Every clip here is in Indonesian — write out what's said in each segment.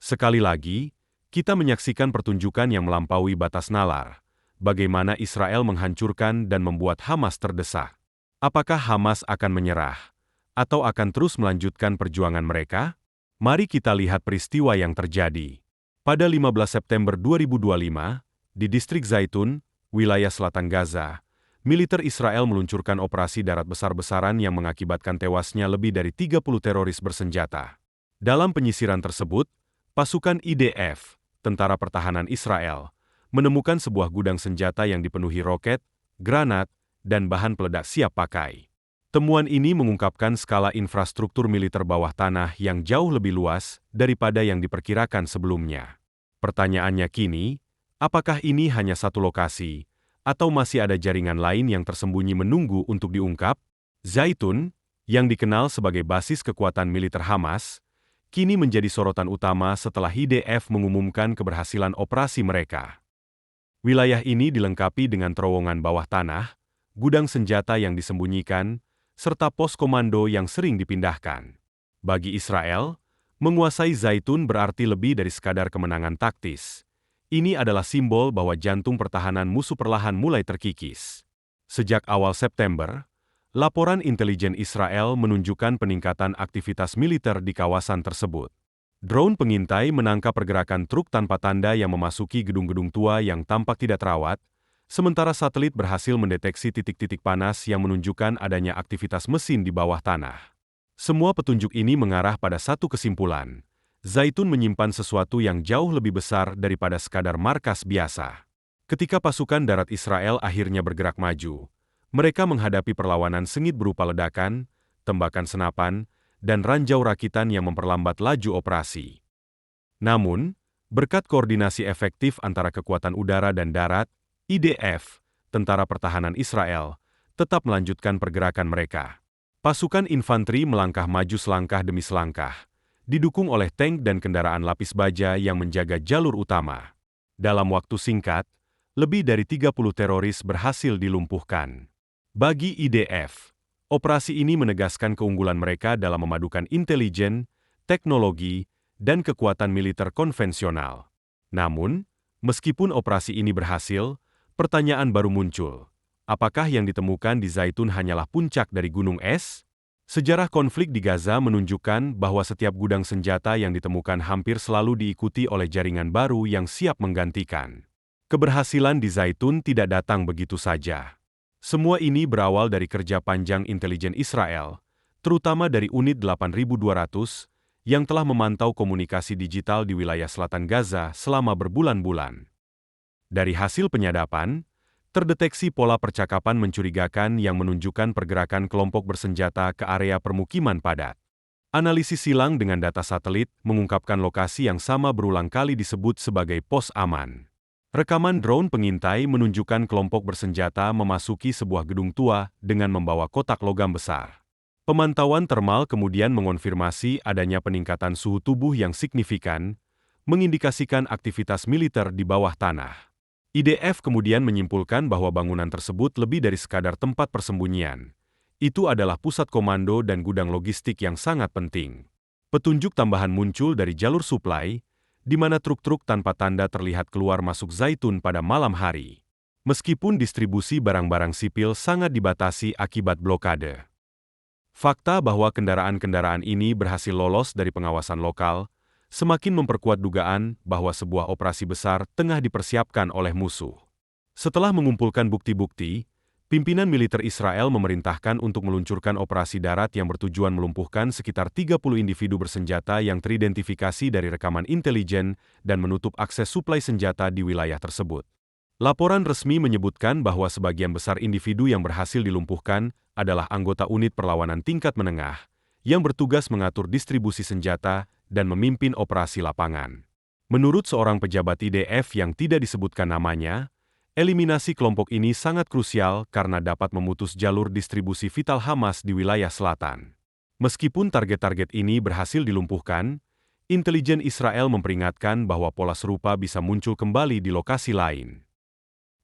Sekali lagi, kita menyaksikan pertunjukan yang melampaui batas nalar. Bagaimana Israel menghancurkan dan membuat Hamas terdesak. Apakah Hamas akan menyerah? Atau akan terus melanjutkan perjuangan mereka? Mari kita lihat peristiwa yang terjadi. Pada 15 September 2025, di distrik Zaitun, wilayah selatan Gaza, militer Israel meluncurkan operasi darat besar-besaran yang mengakibatkan tewasnya lebih dari 30 teroris bersenjata. Dalam penyisiran tersebut, pasukan IDF, Tentara Pertahanan Israel, menemukan sebuah gudang senjata yang dipenuhi roket, granat, dan bahan peledak siap pakai. Temuan ini mengungkapkan skala infrastruktur militer bawah tanah yang jauh lebih luas daripada yang diperkirakan sebelumnya. Pertanyaannya kini, apakah ini hanya satu lokasi, atau masih ada jaringan lain yang tersembunyi menunggu untuk diungkap? Zaitun, yang dikenal sebagai basis kekuatan militer Hamas, kini menjadi sorotan utama setelah IDF mengumumkan keberhasilan operasi mereka. Wilayah ini dilengkapi dengan terowongan bawah tanah, gudang senjata yang disembunyikan, serta pos komando yang sering dipindahkan. Bagi Israel, menguasai Zaitun berarti lebih dari sekadar kemenangan taktis. Ini adalah simbol bahwa jantung pertahanan musuh perlahan mulai terkikis. Sejak awal September, laporan intelijen Israel menunjukkan peningkatan aktivitas militer di kawasan tersebut. Drone pengintai menangkap pergerakan truk tanpa tanda yang memasuki gedung-gedung tua yang tampak tidak terawat, sementara satelit berhasil mendeteksi titik-titik panas yang menunjukkan adanya aktivitas mesin di bawah tanah. Semua petunjuk ini mengarah pada satu kesimpulan. Zaitun menyimpan sesuatu yang jauh lebih besar daripada sekadar markas biasa. Ketika pasukan darat Israel akhirnya bergerak maju, mereka menghadapi perlawanan sengit berupa ledakan, tembakan senapan, dan ranjau rakitan yang memperlambat laju operasi. Namun, berkat koordinasi efektif antara kekuatan udara dan darat, IDF, Tentara Pertahanan Israel, tetap melanjutkan pergerakan mereka. Pasukan infanteri melangkah maju selangkah demi selangkah, didukung oleh tank dan kendaraan lapis baja yang menjaga jalur utama. Dalam waktu singkat, lebih dari 30 teroris berhasil dilumpuhkan. Bagi IDF, operasi ini menegaskan keunggulan mereka dalam memadukan intelijen, teknologi, dan kekuatan militer konvensional. Namun, meskipun operasi ini berhasil, pertanyaan baru muncul. Apakah yang ditemukan di Zaitun hanyalah puncak dari gunung es? Sejarah konflik di Gaza menunjukkan bahwa setiap gudang senjata yang ditemukan hampir selalu diikuti oleh jaringan baru yang siap menggantikan. Keberhasilan di Zaitun tidak datang begitu saja. Semua ini berawal dari kerja panjang intelijen Israel, terutama dari unit 8200, yang telah memantau komunikasi digital di wilayah selatan Gaza selama berbulan-bulan. Dari hasil penyadapan, terdeteksi pola percakapan mencurigakan yang menunjukkan pergerakan kelompok bersenjata ke area permukiman padat. Analisis silang dengan data satelit mengungkapkan lokasi yang sama berulang kali disebut sebagai pos aman. Rekaman drone pengintai menunjukkan kelompok bersenjata memasuki sebuah gedung tua dengan membawa kotak logam besar. Pemantauan termal kemudian mengonfirmasi adanya peningkatan suhu tubuh yang signifikan, mengindikasikan aktivitas militer di bawah tanah. IDF kemudian menyimpulkan bahwa bangunan tersebut lebih dari sekadar tempat persembunyian. Itu adalah pusat komando dan gudang logistik yang sangat penting. Petunjuk tambahan muncul dari jalur suplai, di mana truk-truk tanpa tanda terlihat keluar masuk Zaitun pada malam hari. Meskipun distribusi barang-barang sipil sangat dibatasi akibat blokade. Fakta bahwa kendaraan-kendaraan ini berhasil lolos dari pengawasan lokal, semakin memperkuat dugaan bahwa sebuah operasi besar tengah dipersiapkan oleh musuh. Setelah mengumpulkan bukti-bukti, pimpinan militer Israel memerintahkan untuk meluncurkan operasi darat yang bertujuan melumpuhkan sekitar 30 individu bersenjata yang teridentifikasi dari rekaman intelijen dan menutup akses suplai senjata di wilayah tersebut. Laporan resmi menyebutkan bahwa sebagian besar individu yang berhasil dilumpuhkan adalah anggota unit perlawanan tingkat menengah yang bertugas mengatur distribusi senjata dan memimpin operasi lapangan. Menurut seorang pejabat IDF yang tidak disebutkan namanya, eliminasi kelompok ini sangat krusial karena dapat memutus jalur distribusi vital Hamas di wilayah selatan. Meskipun target-target ini berhasil dilumpuhkan, intelijen Israel memperingatkan bahwa pola serupa bisa muncul kembali di lokasi lain.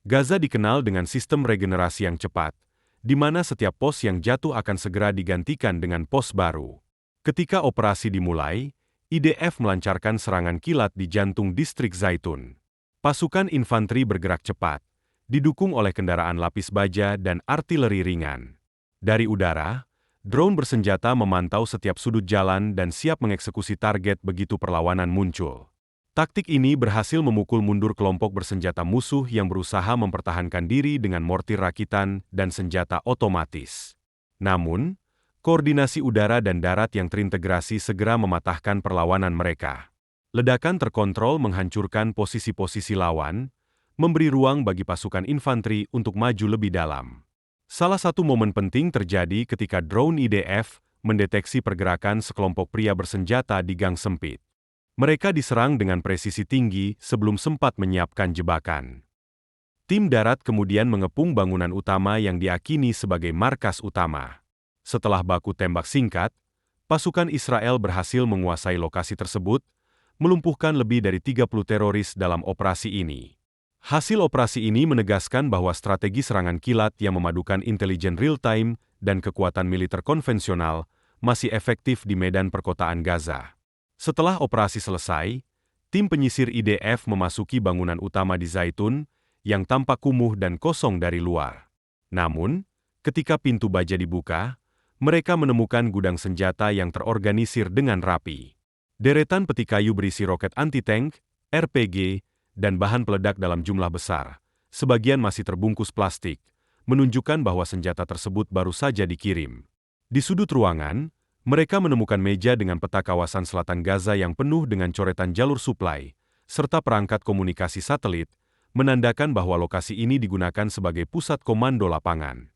Gaza dikenal dengan sistem regenerasi yang cepat, di mana setiap pos yang jatuh akan segera digantikan dengan pos baru. Ketika operasi dimulai, IDF melancarkan serangan kilat di jantung distrik Zaitun. Pasukan infanteri bergerak cepat, didukung oleh kendaraan lapis baja dan artileri ringan. Dari udara, drone bersenjata memantau setiap sudut jalan dan siap mengeksekusi target begitu perlawanan muncul. Taktik ini berhasil memukul mundur kelompok bersenjata musuh yang berusaha mempertahankan diri dengan mortir rakitan dan senjata otomatis. Namun, koordinasi udara dan darat yang terintegrasi segera mematahkan perlawanan mereka. Ledakan terkontrol menghancurkan posisi-posisi lawan, memberi ruang bagi pasukan infanteri untuk maju lebih dalam. Salah satu momen penting terjadi ketika drone IDF mendeteksi pergerakan sekelompok pria bersenjata di gang sempit. Mereka diserang dengan presisi tinggi sebelum sempat menyiapkan jebakan. Tim darat kemudian mengepung bangunan utama yang diakini sebagai markas utama. Setelah baku tembak singkat, pasukan Israel berhasil menguasai lokasi tersebut, melumpuhkan lebih dari 30 teroris dalam operasi ini. Hasil operasi ini menegaskan bahwa strategi serangan kilat yang memadukan intelijen real-time dan kekuatan militer konvensional masih efektif di medan perkotaan Gaza. Setelah operasi selesai, tim penyisir IDF memasuki bangunan utama di Zaitun yang tampak kumuh dan kosong dari luar. Namun, ketika pintu baja dibuka, mereka menemukan gudang senjata yang terorganisir dengan rapi. Deretan peti kayu berisi roket anti-tank, RPG, dan bahan peledak dalam jumlah besar. Sebagian masih terbungkus plastik, menunjukkan bahwa senjata tersebut baru saja dikirim. Di sudut ruangan, mereka menemukan meja dengan peta kawasan selatan Gaza yang penuh dengan coretan jalur suplai, serta perangkat komunikasi satelit, menandakan bahwa lokasi ini digunakan sebagai pusat komando lapangan.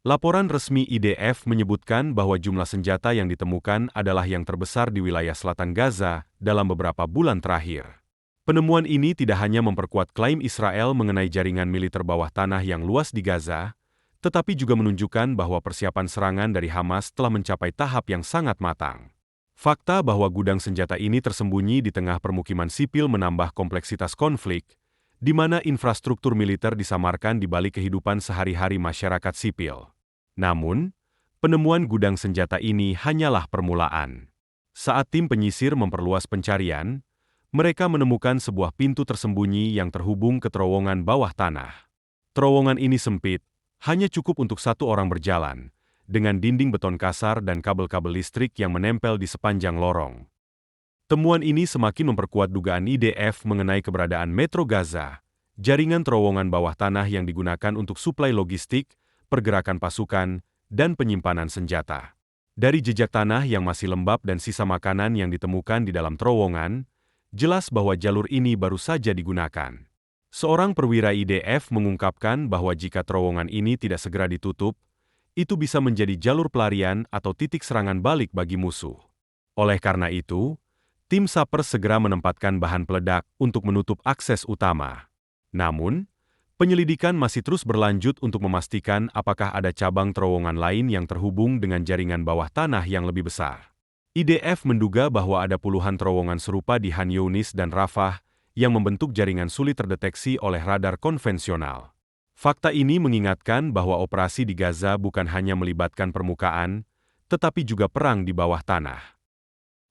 Laporan resmi IDF menyebutkan bahwa jumlah senjata yang ditemukan adalah yang terbesar di wilayah selatan Gaza dalam beberapa bulan terakhir. Penemuan ini tidak hanya memperkuat klaim Israel mengenai jaringan militer bawah tanah yang luas di Gaza, tetapi juga menunjukkan bahwa persiapan serangan dari Hamas telah mencapai tahap yang sangat matang. Fakta bahwa gudang senjata ini tersembunyi di tengah permukiman sipil menambah kompleksitas konflik, di mana infrastruktur militer disamarkan di balik kehidupan sehari-hari masyarakat sipil. Namun, penemuan gudang senjata ini hanyalah permulaan. Saat tim penyisir memperluas pencarian, mereka menemukan sebuah pintu tersembunyi yang terhubung ke terowongan bawah tanah. Terowongan ini sempit, hanya cukup untuk satu orang berjalan, dengan dinding beton kasar dan kabel-kabel listrik yang menempel di sepanjang lorong. Temuan ini semakin memperkuat dugaan IDF mengenai keberadaan Metro Gaza, jaringan terowongan bawah tanah yang digunakan untuk suplai logistik, pergerakan pasukan, dan penyimpanan senjata. Dari jejak tanah yang masih lembab dan sisa makanan yang ditemukan di dalam terowongan, jelas bahwa jalur ini baru saja digunakan. Seorang perwira IDF mengungkapkan bahwa jika terowongan ini tidak segera ditutup, itu bisa menjadi jalur pelarian atau titik serangan balik bagi musuh. Oleh karena itu, tim saper segera menempatkan bahan peledak untuk menutup akses utama. Namun, penyelidikan masih terus berlanjut untuk memastikan apakah ada cabang terowongan lain yang terhubung dengan jaringan bawah tanah yang lebih besar. IDF menduga bahwa ada puluhan terowongan serupa di Khan Younis dan Rafah yang membentuk jaringan sulit terdeteksi oleh radar konvensional. Fakta ini mengingatkan bahwa operasi di Gaza bukan hanya melibatkan permukaan, tetapi juga perang di bawah tanah.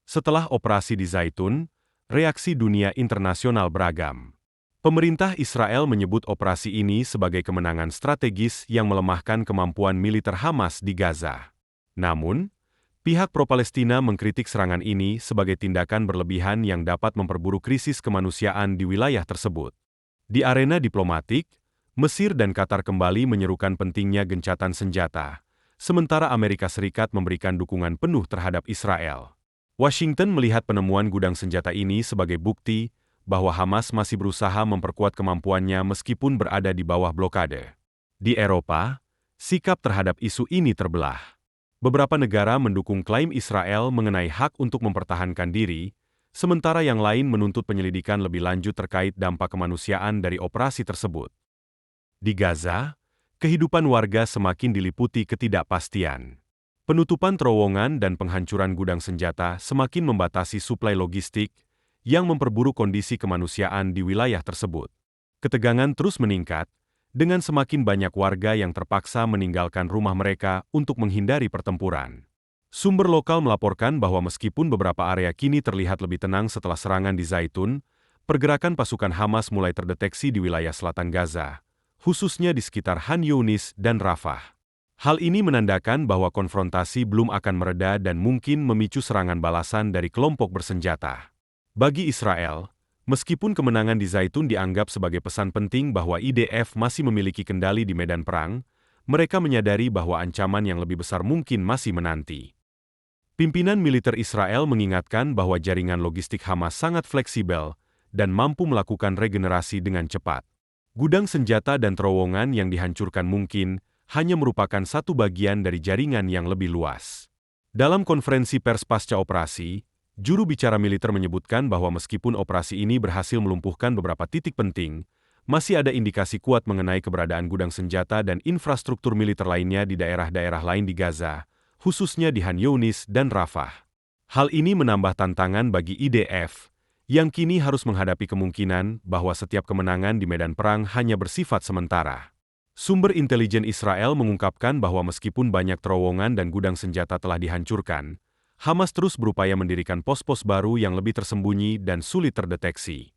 Setelah operasi di Zaitun, reaksi dunia internasional beragam. Pemerintah Israel menyebut operasi ini sebagai kemenangan strategis yang melemahkan kemampuan militer Hamas di Gaza. Namun, pihak pro-Palestina mengkritik serangan ini sebagai tindakan berlebihan yang dapat memperburuk krisis kemanusiaan di wilayah tersebut. Di arena diplomatik, Mesir dan Qatar kembali menyerukan pentingnya gencatan senjata, sementara Amerika Serikat memberikan dukungan penuh terhadap Israel. Washington melihat penemuan gudang senjata ini sebagai bukti bahwa Hamas masih berusaha memperkuat kemampuannya meskipun berada di bawah blokade. Di Eropa, sikap terhadap isu ini terbelah. Beberapa negara mendukung klaim Israel mengenai hak untuk mempertahankan diri, sementara yang lain menuntut penyelidikan lebih lanjut terkait dampak kemanusiaan dari operasi tersebut. Di Gaza, kehidupan warga semakin diliputi ketidakpastian. Penutupan terowongan dan penghancuran gudang senjata semakin membatasi suplai logistik, yang memperburuk kondisi kemanusiaan di wilayah tersebut. Ketegangan terus meningkat, dengan semakin banyak warga yang terpaksa meninggalkan rumah mereka untuk menghindari pertempuran. Sumber lokal melaporkan bahwa meskipun beberapa area kini terlihat lebih tenang setelah serangan di Zaitun, pergerakan pasukan Hamas mulai terdeteksi di wilayah selatan Gaza, khususnya di sekitar Khan Younis dan Rafah. Hal ini menandakan bahwa konfrontasi belum akan mereda dan mungkin memicu serangan balasan dari kelompok bersenjata. Bagi Israel, meskipun kemenangan di Zaitun dianggap sebagai pesan penting bahwa IDF masih memiliki kendali di medan perang, mereka menyadari bahwa ancaman yang lebih besar mungkin masih menanti. Pimpinan militer Israel mengingatkan bahwa jaringan logistik Hamas sangat fleksibel dan mampu melakukan regenerasi dengan cepat. Gudang senjata dan terowongan yang dihancurkan mungkin hanya merupakan satu bagian dari jaringan yang lebih luas. Dalam konferensi pers pasca operasi, juru bicara militer menyebutkan bahwa meskipun operasi ini berhasil melumpuhkan beberapa titik penting, masih ada indikasi kuat mengenai keberadaan gudang senjata dan infrastruktur militer lainnya di daerah-daerah lain di Gaza, khususnya di Khan Younis dan Rafah. Hal ini menambah tantangan bagi IDF, yang kini harus menghadapi kemungkinan bahwa setiap kemenangan di medan perang hanya bersifat sementara. Sumber intelijen Israel mengungkapkan bahwa meskipun banyak terowongan dan gudang senjata telah dihancurkan, Hamas terus berupaya mendirikan pos-pos baru yang lebih tersembunyi dan sulit terdeteksi.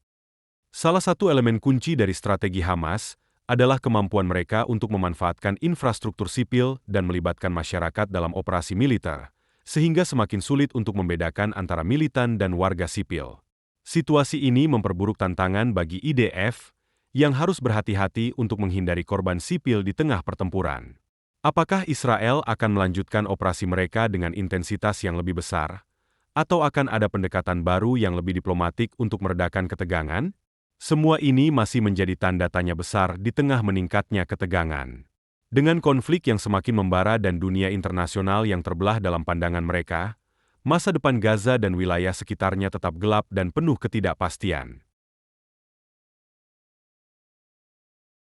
Salah satu elemen kunci dari strategi Hamas adalah kemampuan mereka untuk memanfaatkan infrastruktur sipil dan melibatkan masyarakat dalam operasi militer, sehingga semakin sulit untuk membedakan antara militan dan warga sipil. Situasi ini memperburuk tantangan bagi IDF, yang harus berhati-hati untuk menghindari korban sipil di tengah pertempuran. Apakah Israel akan melanjutkan operasi mereka dengan intensitas yang lebih besar? Atau akan ada pendekatan baru yang lebih diplomatik untuk meredakan ketegangan? Semua ini masih menjadi tanda tanya besar di tengah meningkatnya ketegangan. Dengan konflik yang semakin membara dan dunia internasional yang terbelah dalam pandangan mereka, masa depan Gaza dan wilayah sekitarnya tetap gelap dan penuh ketidakpastian.